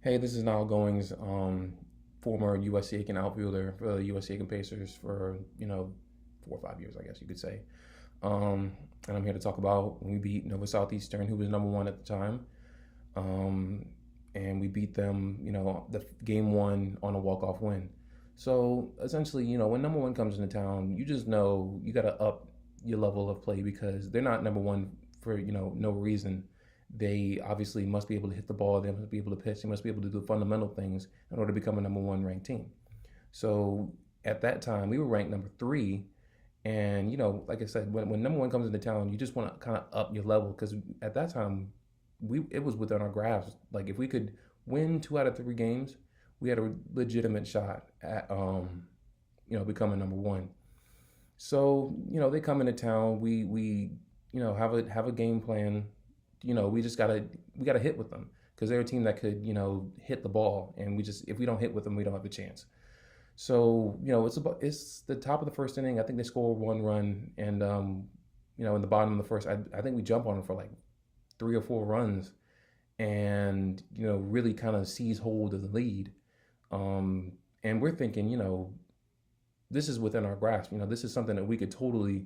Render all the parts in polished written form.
Hey, this is Nile Goings, former USC Aiken outfielder for the USC Aiken Pacers for 4 or 5 years, I guess you could say. And I'm here to talk about when we beat Nova Southeastern, who was number one at the time, um, and we beat them, the game one on a walk-off win. So essentially, when number one comes into town, you just know you got to up your level of play because they're not number one for no reason. They obviously must be able to hit the ball. They must be able to pitch. They must be able to do fundamental things in order to become a number one ranked team. So at that time, we were ranked number three. And, like I said, when number one comes into town, you just want to kind of up your level because at that time, it was within our grasp. Like if we could win 2 out of 3 games, we had a legitimate shot at, becoming number one. So, they come into town. We have a game plan. We gotta hit with them because they're a team that could hit the ball, and if we don't hit with them, we don't have a chance. So it's the top of the first inning. I think they score 1 run, and in the bottom of the first, I think we jump on them for like 3 or 4 runs, and really kind of seize hold of the lead. And we're thinking, this is within our grasp. This is something that we could totally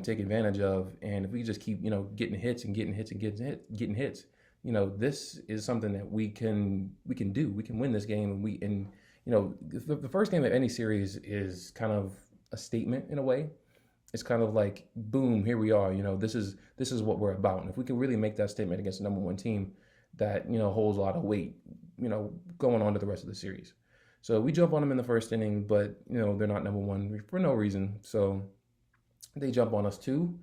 take advantage of. And if we just keep, getting hits and getting hits and getting hits, this is something that we can do. We can win this game, the first game of any series is kind of a statement in a way. It's kind of like, boom, here we are. This is what we're about. And if we can really make that statement against the number one team, that holds a lot of weight, going on to the rest of the series. So we jump on them in the first inning, but they're not number one for no reason. So they jump on us too,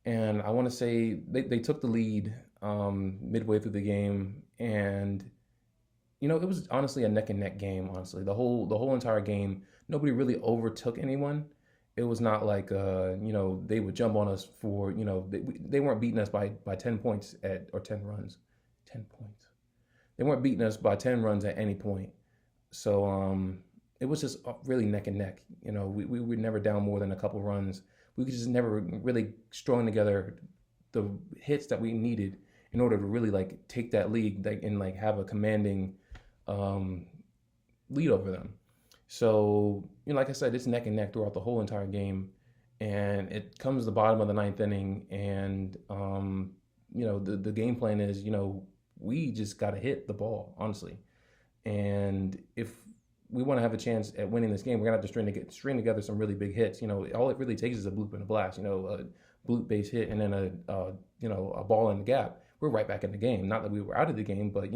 and I want to say they took the lead midway through the game, and it was honestly a neck and neck game. Honestly, the whole entire game, nobody really overtook anyone. It was not like they would jump on us for they weren't beating us by 10 points at or 10 runs, 10 points. They weren't beating us by 10 runs at any point. So it was just really neck and neck. We were never down more than a couple runs. We could just never really strung together the hits that we needed in order to really like take that lead and like have a commanding um, lead over them. So like I said, it's neck and neck throughout the whole entire game, and it comes to the bottom of the ninth inning, and the game plan is we just got to hit the ball honestly, and if we want to have a chance at winning this game, we're gonna have to string together some really big hits. All it really takes is a bloop and a blast. A bloop base hit and then a ball in the gap. We're right back in the game. Not that we were out of the game, but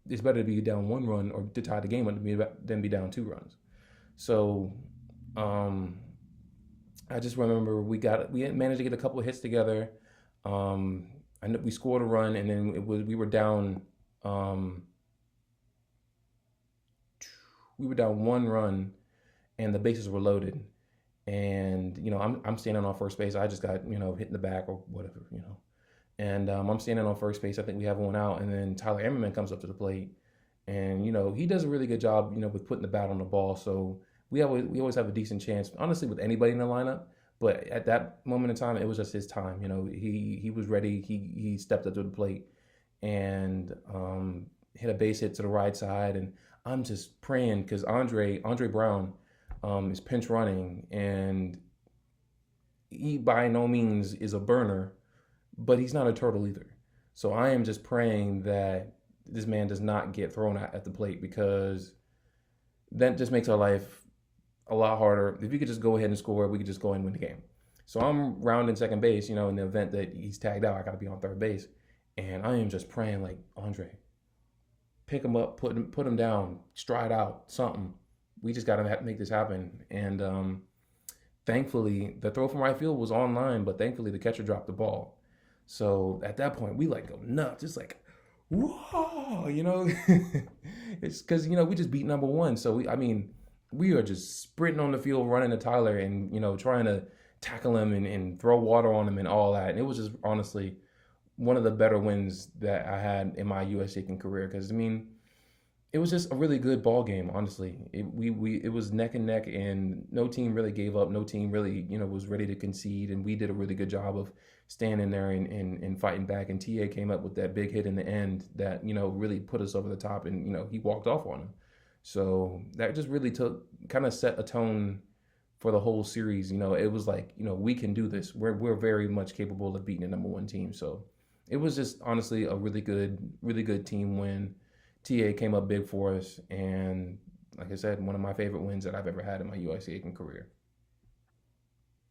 it's better to be down 1 run or to tie the game than be down 2 runs. So I just remember we managed to get a couple of hits together. I know we scored a run, and then we were down. We were down 1 run, and the bases were loaded. And I'm standing on first base. I just got hit in the back or whatever. And I'm standing on first base. I think we have one out, and then Tyler Emmerman comes up to the plate, and he does a really good job with putting the bat on the ball. So we always have a decent chance, honestly, with anybody in the lineup. But at that moment in time, it was just his time. He was ready. He stepped up to the plate and hit a base hit to the right side, and I'm just praying because Andre Brown is pinch running, and he by no means is a burner, but he's not a turtle either. So I am just praying that this man does not get thrown at the plate because that just makes our life a lot harder. If you could just go ahead and score, we could just go ahead and win the game. So I'm rounding second base, in the event that he's tagged out, I got to be on third base. And I am just praying like, Andre, pick him up, put him down, stride out, something. We just got to make this happen. And thankfully, the throw from right field was online, but thankfully the catcher dropped the ball. So at that point, we like go nuts. It's like, whoa, it's because we just beat number one. So we are just sprinting on the field, running to Tyler, and trying to tackle him and throw water on him and all that. And it was just honestly one of the better wins that I had in my US Aiken career because It was just a really good ball game, honestly. It was neck and neck, and no team really gave up. No team really, was ready to concede, and we did a really good job of standing there and fighting back. And TA came up with that big hit in the end that really put us over the top, and he walked off on him. So that just really kind of set a tone for the whole series. It was like we can do this. We're very much capable of beating the number one team. So it was just honestly a really good team win. TA came up big for us, and like I said, one of my favorite wins that I've ever had in my USC Aiken career.